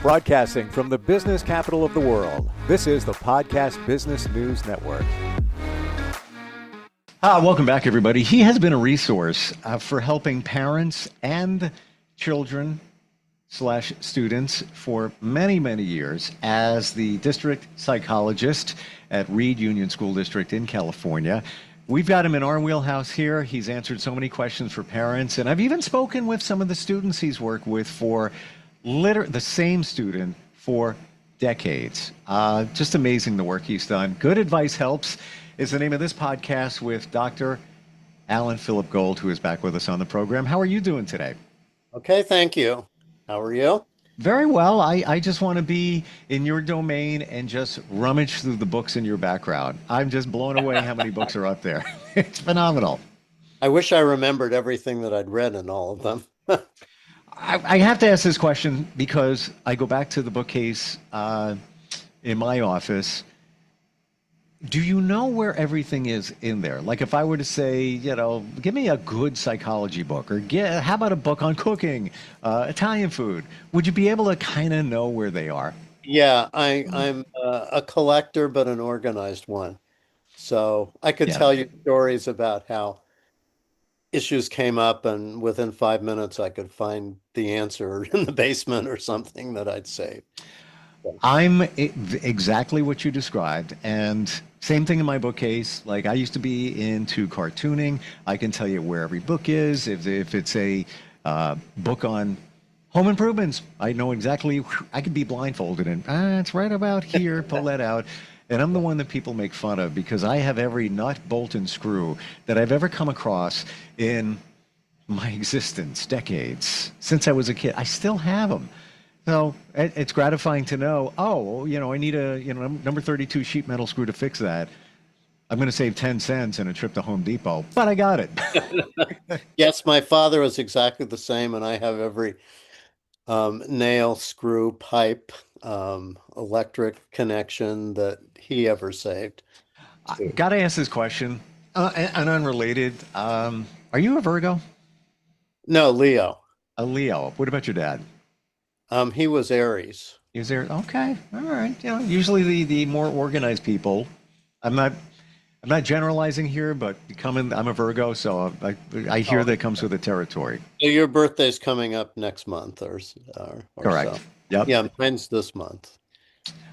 Broadcasting from the business capital of the world, this is the Podcast Business News Network. Welcome back, everybody. He has been a resource for helping parents and children slash students for many, many years as the district psychologist at Reed Union School District in California. We've got him in our wheelhouse here. He's answered so many questions for parents, and I've even spoken with some of the students he's worked with for the same student for decades. Just amazing the work he's done. Good Advice Helps is the name of this podcast with Dr. Allan Philip Gold, who is back with us on the program. How are you doing today? Okay, thank you. How are you? Very well. I just want to be in your domain and just rummage through the books in your background. I'm just blown away how many books are up there. It's phenomenal. I wish I remembered everything that I'd read in all of them. I have to ask this question because I go back to the bookcase in my office. Do you know where everything is in there? Like if I were to say, give me a good psychology book, or how about a book on cooking, Italian food? Would you be able to kind of know where they are? Yeah, I'm a collector, but an organized one. So I could tell you stories about how issues came up, and within 5 minutes I could find the answer in the basement or something that I'd saved. I'm exactly what you described, and same thing in my bookcase. Like I used to be into cartooning. I can tell you where every book is. If it's a book on home improvements, I know exactly. I could be blindfolded and it's right about here. Pull that out. And I'm the one that people make fun of because I have every nut, bolt, and screw that I've ever come across in my existence, decades since I was a kid. I still have them. So it's gratifying to know, I need a number 32 sheet metal screw to fix that. I'm going to save 10 cents and a trip to Home Depot, but I got it. Yes, my father was exactly the same, and I have every nail, screw, pipe, electric connection that he ever saved. I got to ask this question, and unrelated. Are you a Virgo? No, Leo. A Leo. What about your dad? He was Aries. Is there? Okay, all right. Usually the more organized people. I'm not generalizing here, but I'm a Virgo, so I hear that comes with the territory. So your birthday's coming up next month, or correct? So. Yep. Yeah, mine's this month.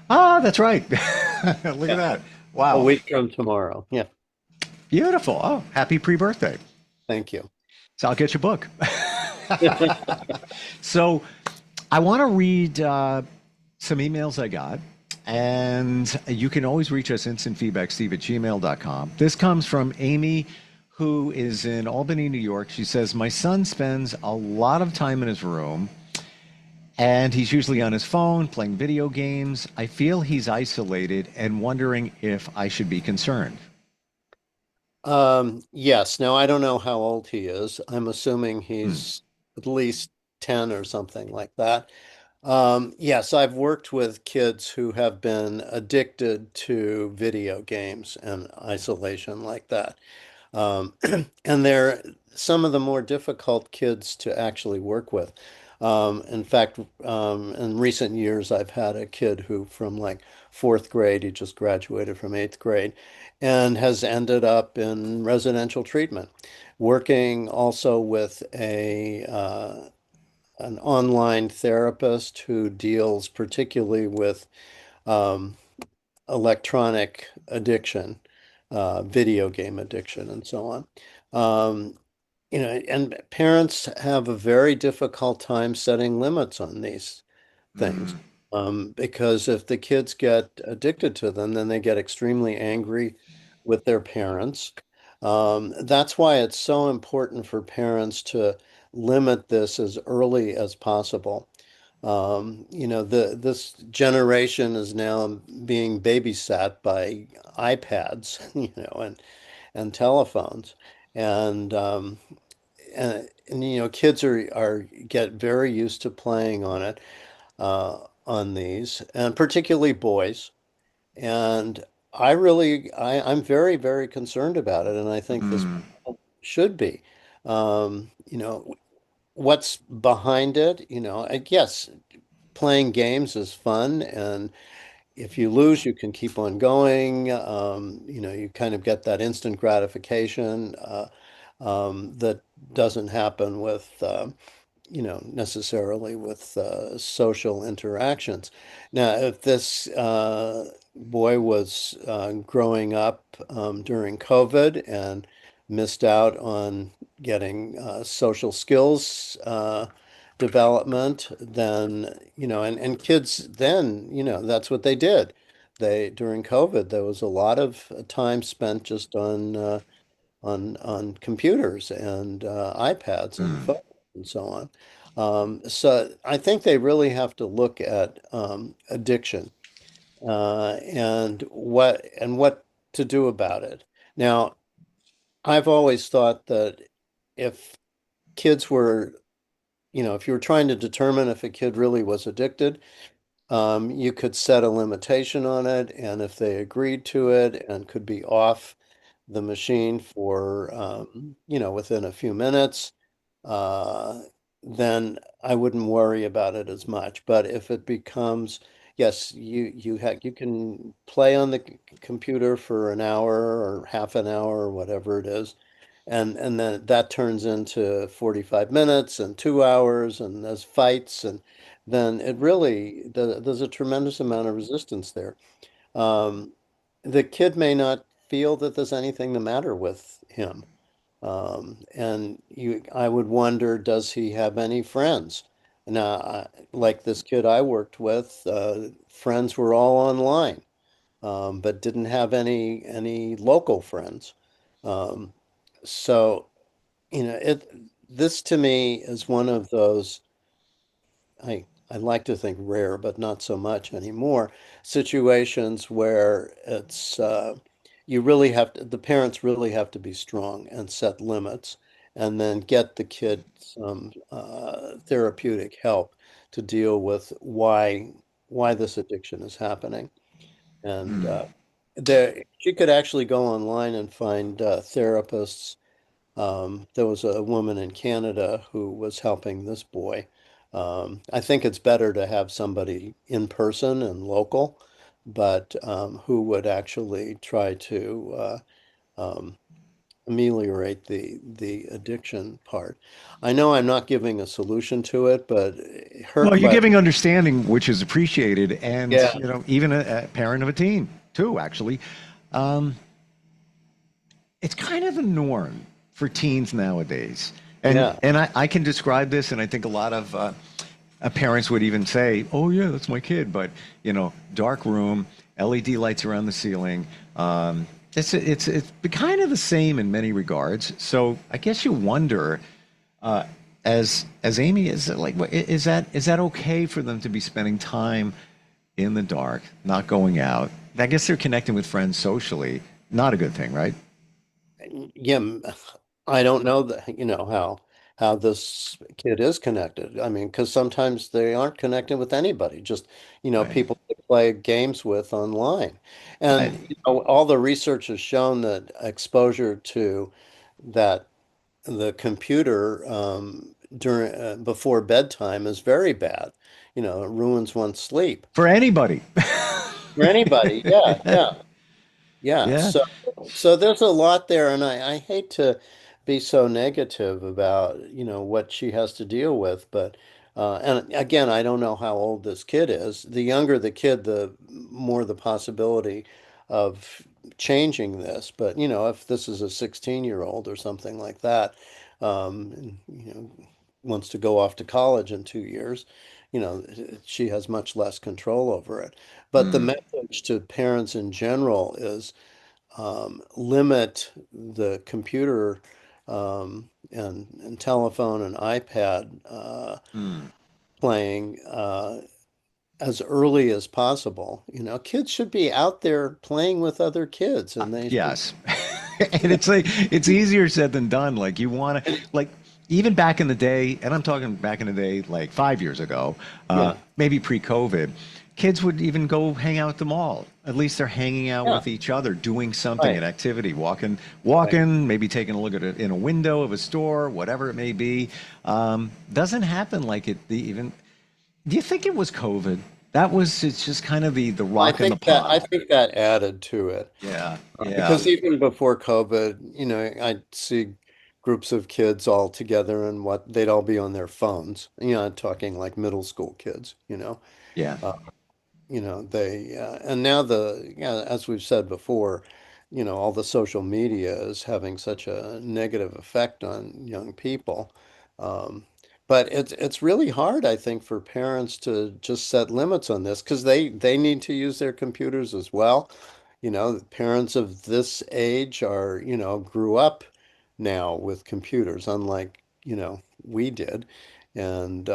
That's right. Look at that. Wow. A week from tomorrow. Yeah. Beautiful. Oh, happy pre-birthday. Thank you. So I'll get your book. So I want to read some emails I got, and you can always reach us instantfeedbacksteve@gmail.com. This comes from Amy, who is in Albany, New York. She says, my son spends a lot of time in his room, and he's usually on his phone playing video games. I feel he's isolated and wondering if I should be concerned. Yes. Now, I don't know how old he is. I'm assuming he's at least 10 or something like that. Yes, I've worked with kids who have been addicted to video games and isolation like that. And they're some of the more difficult kids to actually work with. In fact, in recent years, I've had a kid who from like fourth grade, he just graduated from eighth grade, and has ended up in residential treatment, working also with an online therapist who deals particularly with um, electronic addiction, video game addiction, and so on. Um, and parents have a very difficult time setting limits on these things. Because if the kids get addicted to them, then they get extremely angry with their parents. That's why it's so important for parents to limit this as early as possible. This generation is now being babysat by iPads, and telephones, and kids are get very used to playing on it, on these, and particularly boys. And I'm very, very concerned about it, and I think this should be. Um, you know, what's behind it? I guess playing games is fun, and if you lose, you can keep on going. You kind of get that instant gratification that doesn't happen with necessarily with social interactions. Now, if this boy was growing up during COVID and missed out on getting social skills development, then, and kids then, that's what they did. During COVID, there was a lot of time spent just on computers and iPads and Mm. phones and so on. So I think they really have to look at addiction and what to do about it. Now, I've always thought that if kids were, if you were trying to determine if a kid really was addicted, you could set a limitation on it, and if they agreed to it and could be off the machine for, within a few minutes, uh, then I wouldn't worry about it as much. But if it becomes, yes, you can play on the computer for an hour or half an hour or whatever it is, and then that turns into 45 minutes and 2 hours, and there's fights, and then it really there's a tremendous amount of resistance there. Um, the kid may not feel that there's anything the matter with him. I would wonder, does he have any friends? Now, like this kid I worked with, friends were all online, but didn't have any local friends. Um, so, this to me is one of those, I like to think rare, but not so much anymore, situations where the parents really have to be strong and set limits, and then get the kid some therapeutic help to deal with why this addiction is happening. And Mm. she could actually go online and find therapists. There was a woman in Canada who was helping this boy. I think it's better to have somebody in person and local, but who would actually try to um, ameliorate the addiction part. I know I'm not giving a solution to it, but her Well, you're question, giving understanding, which is appreciated, and yeah, even a parent of a teen too. Actually, um, it's kind of the norm for teens nowadays, and yeah, I can describe this, and I think a lot of parents would even say, "Oh yeah, that's my kid," but dark room, LED lights around the ceiling. It's kind of the same in many regards. So I guess you wonder, as Amy, is it like is that okay for them to be spending time in the dark, not going out? I guess they're connecting with friends socially. Not a good thing, right? yeah. I don't know that, how this kid is connected. I mean, because sometimes they aren't connected with anybody, just, Right. people they play games with online. Right. And, all the research has shown that exposure to that the computer during before bedtime is very bad. It ruins one's sleep. For anybody. For anybody, yeah, yeah. Yeah, Yeah. so there's a lot there, and I hate to be so negative about, what she has to deal with, but and again, I don't know how old this kid is. The younger the kid, the more the possibility of changing this. But, if this is a 16-year-old or something like that, and, wants to go off to college in 2 years, she has much less control over it. But the Mm, message to parents in general is limit the computer and telephone and iPad mm. playing as early as possible. Kids should be out there playing with other kids, and they should. Yes. And it's like it's easier said than done. Like you want to like even back in the day, and I'm talking back in the day like 5 years ago, Yeah, maybe pre-COVID, kids would even go hang out at the mall. At least they're hanging out yeah, with each other, doing something, right, an activity, walking, right. maybe taking a look at it in a window of a store, whatever it may be. Doesn't happen like it even Do you think it was COVID? That was it's just kind of the I rock in the think that I pot. think that added to it. Yeah, yeah, Because even before COVID, I'd see groups of kids all together and what they'd all be on their phones. I'm talking like middle school kids, yeah, Uh, they and now as we've said before, all the social media is having such a negative effect on young people. Um, but it's really hard, I think, for parents to just set limits on this because they need to use their computers as well. Parents of this age grew up now with computers, unlike, we did. And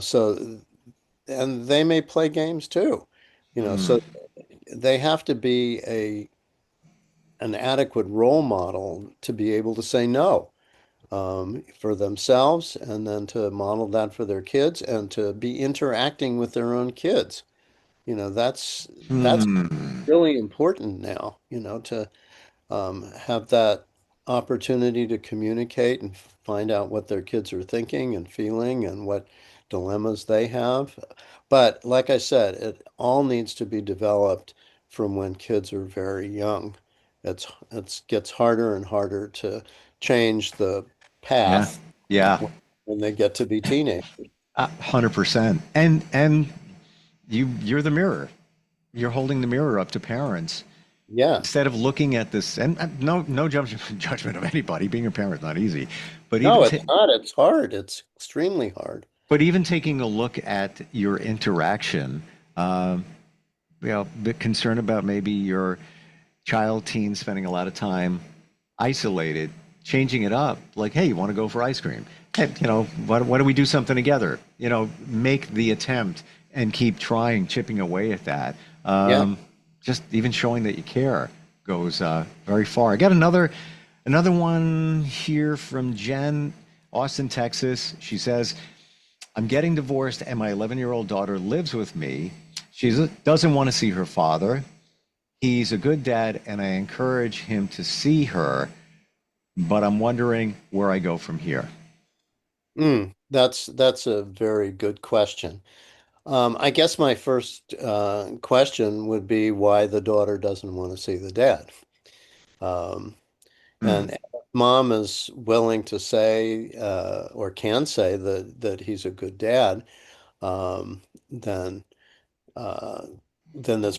so and they may play games too. mm, So they have to be an adequate role model to be able to say no for themselves and then to model that for their kids and to be interacting with their own kids. That's hmm. really important now, to have that opportunity to communicate and find out what their kids are thinking and feeling and what dilemmas they have. But like I said, it all needs to be developed from when kids are very young. It gets harder and harder to change the Yeah, path yeah, when they get to be teenagers. 100%. And you're the mirror. You're holding the mirror up to parents Yeah. instead of looking at this. And no judgment of anybody. Being a parent is not easy, but No, it's not. It's hard. It's extremely hard. even taking a look at your interaction, um, a bit concerned about maybe your child, teen spending a lot of time isolated, changing it up. Like, hey, you want to go for ice cream? Hey, why don't we do something together? Make the attempt and keep trying, chipping away at that. Yeah. Just even showing that you care goes very far. I got another one here from Jen, Austin, Texas. She says, I'm getting divorced and my 11-year-old daughter lives with me. She doesn't want to see her father. He's a good dad and I encourage him to see her, but I'm wondering where I go from here. That's a very good question. I guess my first question would be why the daughter doesn't want to see the dad. Um, Hmm. and if mom is willing to say or can say that he's a good dad, um, then uh, then that's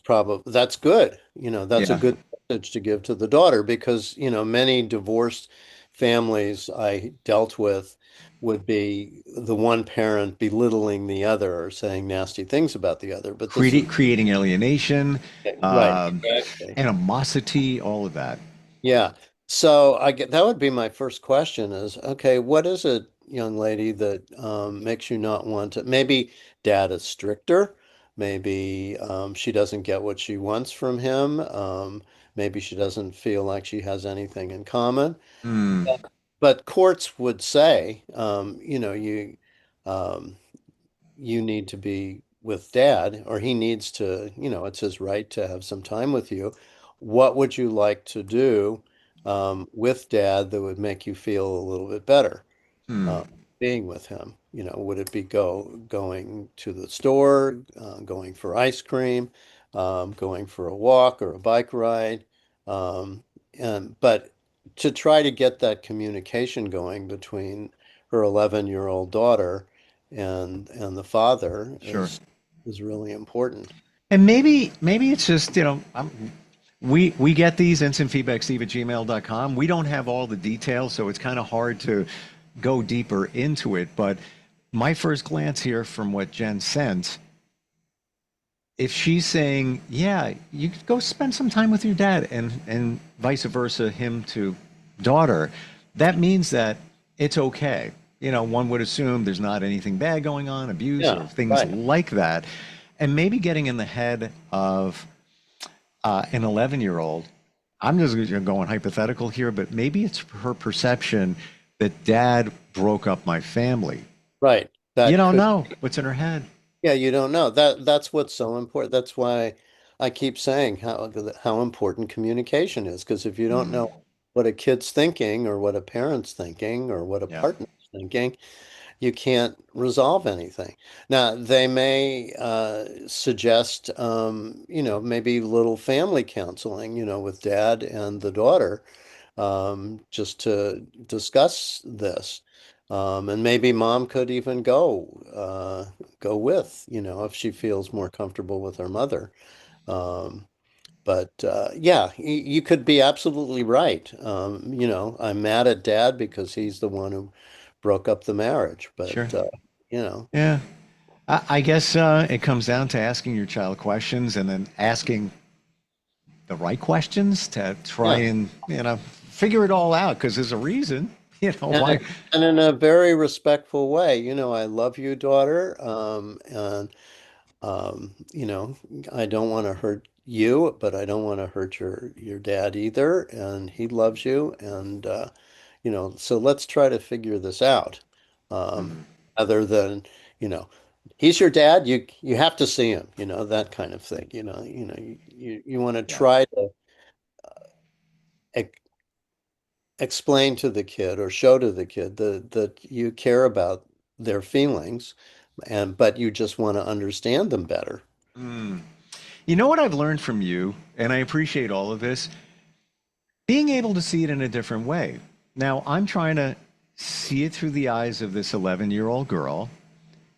good. That's a Yeah. good message to give to the daughter because, many divorced families I dealt with would be the one parent belittling the other or saying nasty things about the other. But this is Creating alienation, right. um, Exactly. animosity, all of that. Yeah. So I get that would be my first question is, okay, what is it, young lady, that makes you not want to? Maybe dad is stricter. Maybe she doesn't get what she wants from him. Maybe she doesn't feel like she has anything in common. Hmm. But courts would say, um, you need to be with dad, or he needs to, it's his right to have some time with you. What would you like to do with dad that would make you feel a little bit better Hmm. uh, being with him? Would it be going to the store, going for ice cream, going for a walk or a bike ride? Um, but to try to get that communication going between her 11-year-old daughter and the father Sure. is really important. And maybe it's just, we get these instant feedback, Steve at gmail.com. We don't have all the details, so it's kind of hard to go deeper into it. But my first glance here from what Jen sent, if she's saying, yeah, you could go spend some time with your dad and vice versa, him to daughter, that means that it's okay. One would assume there's not anything bad going on, abuse or Yeah, things right. like that. And maybe getting in the head of an 11-year-old, I'm just going hypothetical here, but maybe it's her perception that dad broke up my family. Right. You That don't could, know what's in her head. yeah, you don't know. That's what's so important. That's why I keep saying how important communication is. Because if you don't Hmm. know what a kid's thinking or what a parent's thinking or what a Yeah. partner's thinking, you can't resolve anything. Now, they may suggest, maybe little family counseling, with dad and the daughter, just to discuss this. And maybe mom could even go with, if she feels more comfortable with her mother. Um, but yeah, you could be absolutely right. I'm mad at dad because he's the one who broke up the marriage. But Sure. you know, Yeah. I guess it comes down to asking your child questions and then asking the right questions to try yeah, and, figure it all out because there's a reason, and why. and in a very respectful way. I love you, daughter, and you know, I don't want to hurt you, but I don't want to hurt your dad either, and he loves you, and so let's try to figure this out. Um, Mhm. other than, you know, he's your dad, you have to see him, that kind of thing. You want to Yeah. try to ex explain to the kid or show to the kid that you care about their feelings, and but you just want to understand them better. Mm. You know what I've learned from you, and I appreciate all of this, being able to see it in a different way. Now, I'm trying to see it through the eyes of this 11-year-old girl,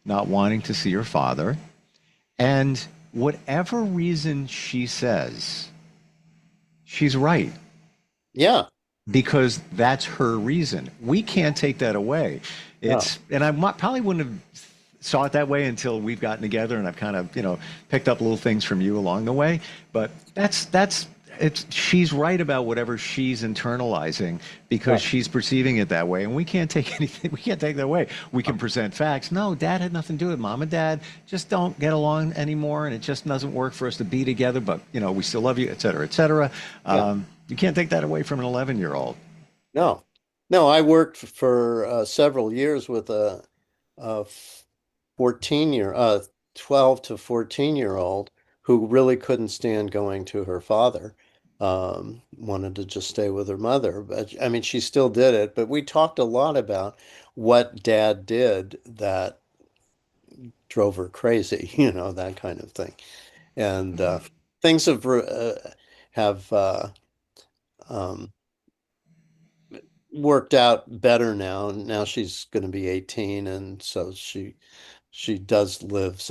not wanting to see her father. And whatever reason she says, she's right Yeah. because that's her reason. We can't take that away. No. And probably wouldn't have saw it that way until we've gotten together and I've kind of, picked up little things from you along the way. But she's right about whatever she's internalizing because Right. she's perceiving it that way. And we can't take anything, we can't take that away. We can present facts. No, dad had nothing to do with it. Mom and dad just don't get along anymore. And it just doesn't work for us to be together, but we still love you, et cetera, et cetera. Yeah. You can't take that away from an 11-year-old. No. No, I worked for several years with a 12 to 14-year-old who really couldn't stand going to her father. Wanted to just stay with her mother. But I mean, she still did it. But we talked a lot about what dad did that drove her crazy, that kind of thing. And Mhm. things have um, worked out better now. Now she's going to be 18, and so she does live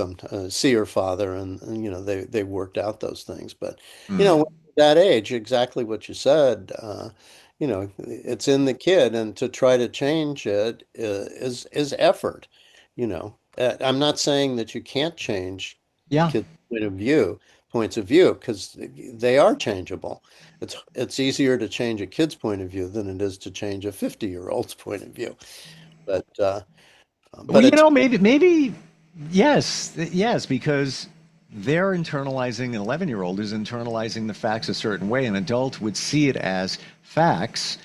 see her father, and they worked out those things. But Mm. when you're that age, exactly what you said, it's in the kid, and to try to change it is effort. I'm not saying that you can't change Yeah. kids' points of view, because they are changeable. It's easier to change a kid's point of view than it is to change a 50-year-old's point of view. But Well, it's maybe, yes, yes, because they're internalizing, an 11-year-old is internalizing the facts a certain way. An adult would see it as facts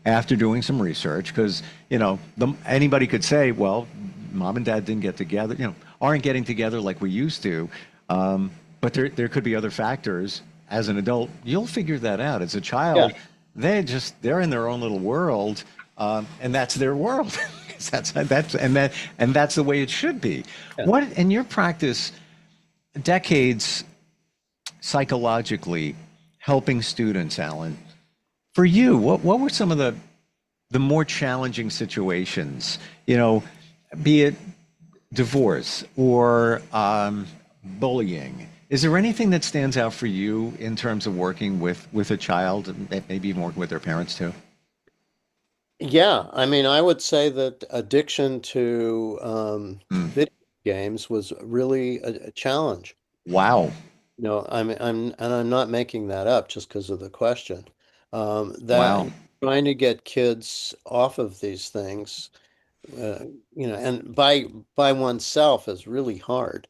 after doing some research, because, anybody could say, well, mom and dad didn't get together, aren't getting together like we used to. Um, but there could be other factors. As an adult, you'll figure that out. As a yeah. child, they're in their own little world, and that's their world. That's the way it should be. Yeah. What in your practice, decades psychologically helping students, Alan? For you, what were some of the more challenging situations? Be it divorce or bullying. Is there anything that stands out for you in terms of working with a child, and maybe even working with their parents too? Yeah, I mean, I would say that addiction to Mm. video games was really a challenge. Wow. I'm not making that up just because of the question. That Wow. trying to get kids off of these things, and by oneself is really hard.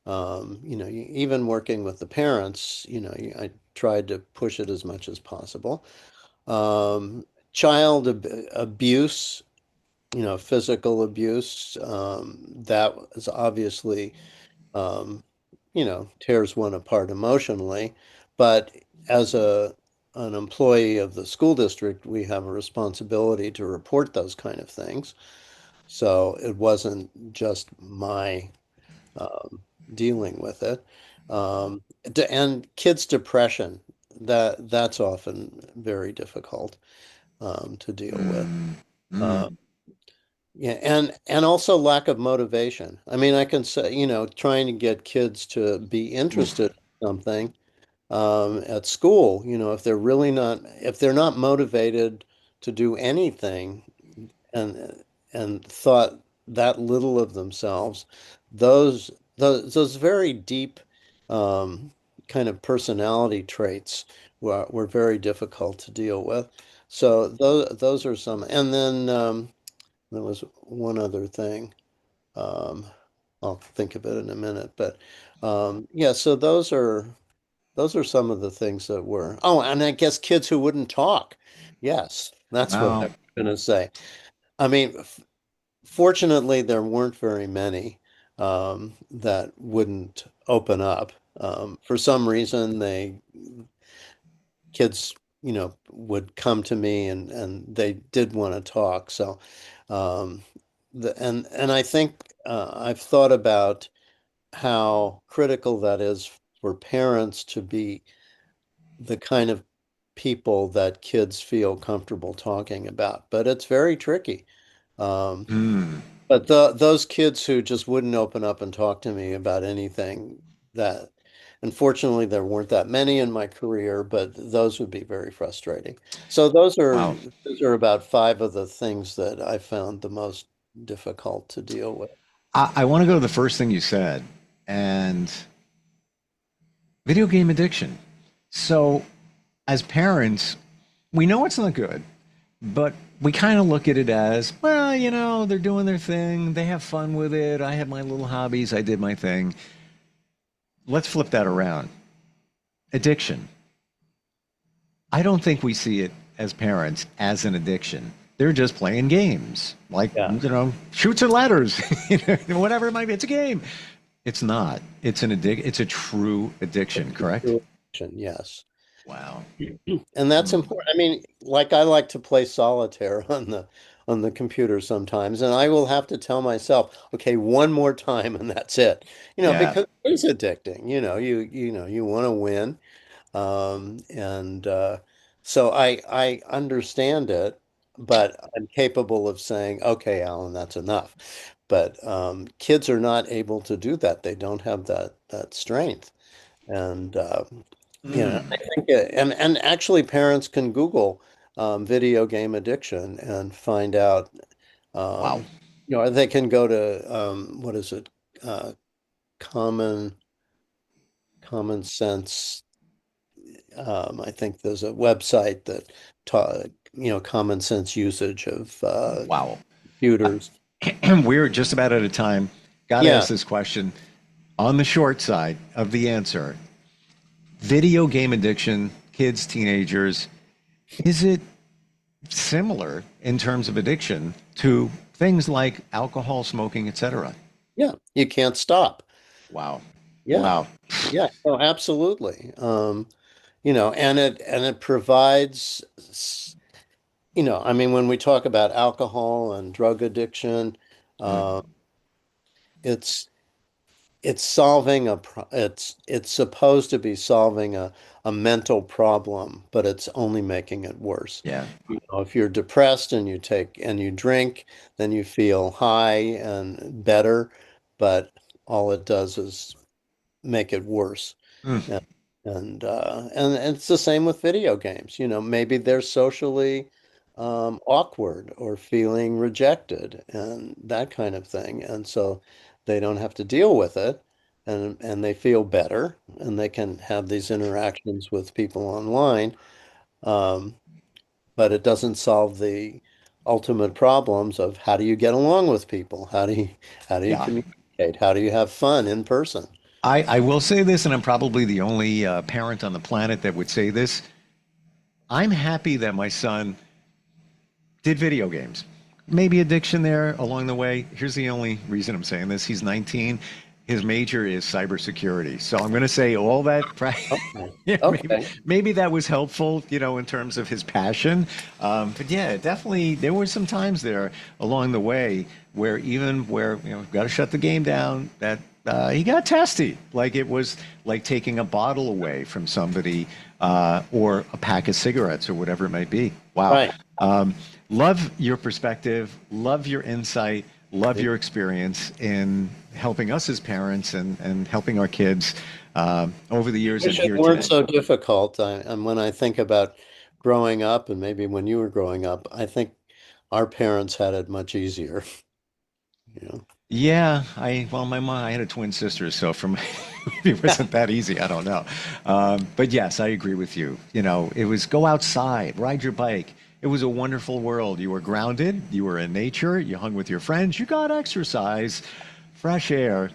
Even working with the parents, I tried to push it as much as possible. Um, child abuse, physical abuse, that is obviously, um, tears one apart emotionally. But as an employee of the school district, we have a responsibility to report those kind of things. So it wasn't just my dealing with it. And kids' depression, that's often very difficult to deal with. Mm, Uh, mm. yeah, and also lack of motivation. I mean, I can say, trying to get kids to be Oof. interested in something at school, if they're not motivated to do anything and thought that little of themselves, those very deep um, kind of personality traits were very difficult to deal with. So those are some, and then there was one other thing. Um, I'll think of it in a minute, but yeah, so those are some of the things that were. Oh, and I guess kids who wouldn't talk. Yes, that's what I Wow. was going to say. I mean, fortunately, there weren't very many that wouldn't open up. For some reason, kids, would come to me and they did want to talk. So, um, and I think I've thought about how critical that is for parents to be the kind of people that kids feel comfortable talking about. But it's very tricky. Um, Mm. but those kids who just wouldn't open up and talk to me about anything, that unfortunately there weren't that many in my career, but those would be very frustrating. So Wow. those are about five of the things that I found the most difficult to deal with. I want to go to the first thing you said, and video game addiction. So, as parents, we know it's not good, but we kind of look at it as, well, they're doing their thing, they have fun with it. I had my little hobbies, I did my thing. Let's flip that around. Addiction. I don't think we see it as parents as an addiction. They're just playing games, like, Yeah. shoots and ladders, whatever it might be. It's a game. It's not. It's an addic. It's a true addiction, correct? Yes. Wow. And that's Mm. important. I mean, like I like to play solitaire on the computer sometimes, and I will have to tell myself, okay, one more time and that's it. Yeah. Because it's addicting. You want to win. And so I understand it, but I'm capable of saying, okay, Alan, that's enough. But kids are not able to do that. They don't have that strength. And I Mm. think and actually parents can Google video game addiction and find out Wow. um, they can go to what is it? Uh, common common sense. I think there's a website that taught common sense usage of Wow. computers. We're just about out of time. Got to Yeah, ask this question on the short side of the answer. Video game addiction, kids, teenagers, is it similar in terms of addiction to things like alcohol, smoking, etc.? yeah, you can't stop. Wow. Yeah, Wow. yeah, oh, absolutely. And it provides I mean, when we talk about alcohol and drug addiction, Mm. uh, it's it's solving it's supposed to be solving a mental problem, but it's only making it worse. Yeah. If you're depressed and you drink, then you feel high and better, but all it does is make it worse. Mm. And and it's the same with video games. Maybe they're socially awkward or feeling rejected and that kind of thing. And so they don't have to deal with it and they feel better and they can have these interactions with people online. Um, but it doesn't solve the ultimate problems of how do you get along with people? How do you Yeah. communicate? How do you have fun in person? I will say this, and I'm probably the only parent on the planet that would say this. I'm happy that my son did video games. Maybe addiction there along the way. Here's the only reason I'm saying this. He's 19. his major is cybersecurity. So I'm going to say all that. Okay. Yeah, Okay. maybe that was helpful, in terms of his passion. But yeah, definitely there were some times there along the way where got to shut the game down. That he got testy. Like it was like taking a bottle away from somebody, or a pack of cigarettes or whatever it might be. Wow. Right. Love your perspective. Love your insight. Love your experience in helping us as parents and helping our kids over the years and Wish it here weren't today. so difficult. And when I think about growing up, and maybe when you were growing up, I think our parents had it much easier. You know. Yeah, my mom, I had a twin sister, so from maybe it wasn't that easy. I don't know. But yes, I agree with you. It was go outside, ride your bike. It was a wonderful world. You were grounded, you were in nature, you hung with your friends, you got exercise, fresh air.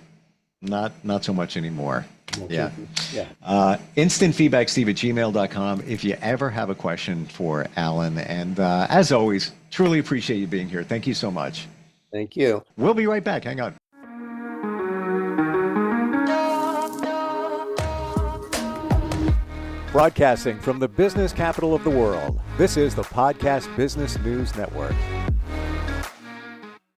Not so much anymore. Yeah. Yeah. Instant feedback, Steve@gmail.com if you ever have a question for Alan. And as always, truly appreciate you being here. Thank you so much. Thank you. We'll be right back. Hang on. Broadcasting from the business capital of the world, this is the Podcast Business News Network.